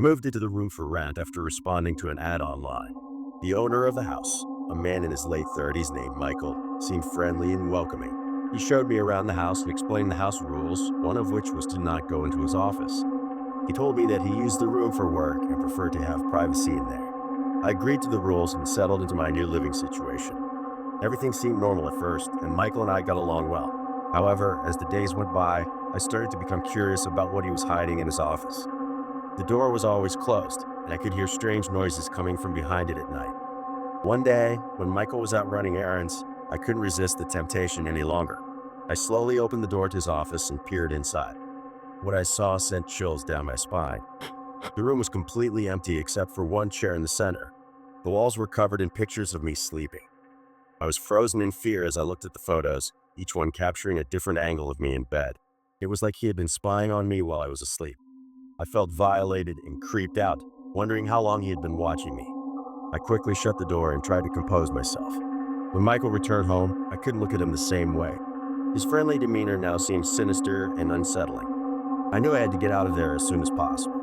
moved into the room for rent after responding to an ad online. The owner of the house, a man in his late 30s named Michael, seemed friendly and welcoming. He showed me around the house and explained the house rules, one of which was to not go into his office. He told me that he used the room for work and preferred to have privacy in there. I agreed to the rules and settled into my new living situation. Everything seemed normal at first, and Michael and I got along well. However, as the days went by, I started to become curious about what he was hiding in his office. The door was always closed, and I could hear strange noises coming from behind it at night. One day, when Michael was out running errands, I couldn't resist the temptation any longer. I slowly opened the door to his office and peered inside. What I saw sent chills down my spine. The room was completely empty except for one chair in the center. The walls were covered in pictures of me sleeping. I was frozen in fear as I looked at the photos, each one capturing a different angle of me in bed. It was like he had been spying on me while I was asleep. I felt violated and creeped out, wondering how long he had been watching me. I quickly shut the door and tried to compose myself. When Michael returned home, I couldn't look at him the same way. His friendly demeanor now seemed sinister and unsettling. I knew I had to get out of there as soon as possible.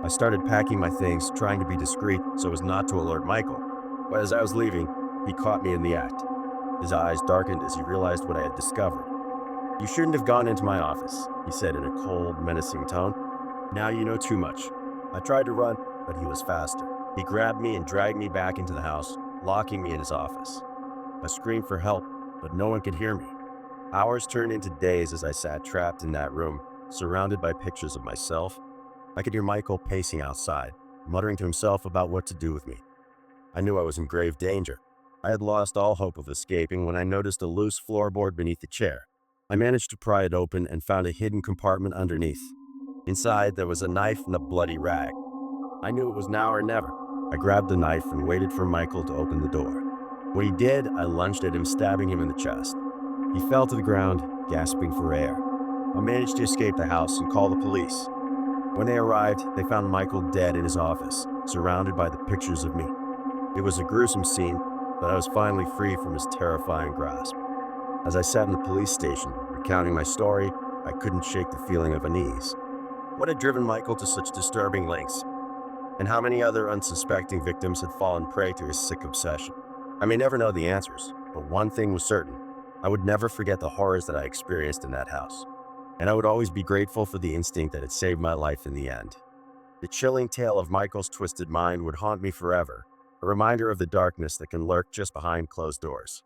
I started packing my things, trying to be discreet so as not to alert Michael. But as I was leaving, he caught me in the act. His eyes darkened as he realized what I had discovered. "You shouldn't have gone into my office," he said in a cold, menacing tone. "Now you know too much." I tried to run, but he was faster. He grabbed me and dragged me back into the house, locking me in his office. I screamed for help, but no one could hear me. Hours turned into days as I sat trapped in that room, surrounded by pictures of myself. I could hear Michael pacing outside, muttering to himself about what to do with me. I knew I was in grave danger. I had lost all hope of escaping when I noticed a loose floorboard beneath the chair. I managed to pry it open and found a hidden compartment underneath. Inside, there was a knife and a bloody rag. I knew it was now or never. I grabbed the knife and waited for Michael to open the door. When he did, I lunged at him, stabbing him in the chest. He fell to the ground, gasping for air. I managed to escape the house and call the police. When they arrived, they found Michael dead in his office, surrounded by the pictures of me. It was a gruesome scene, but I was finally free from his terrifying grasp. As I sat in the police station, recounting my story, I couldn't shake the feeling of unease. What had driven Michael to such disturbing lengths? And how many other unsuspecting victims had fallen prey to his sick obsession? I may never know the answers, but one thing was certain. I would never forget the horrors that I experienced in that house. And I would always be grateful for the instinct that had saved my life in the end. The chilling tale of Michael's twisted mind would haunt me forever, a reminder of the darkness that can lurk just behind closed doors.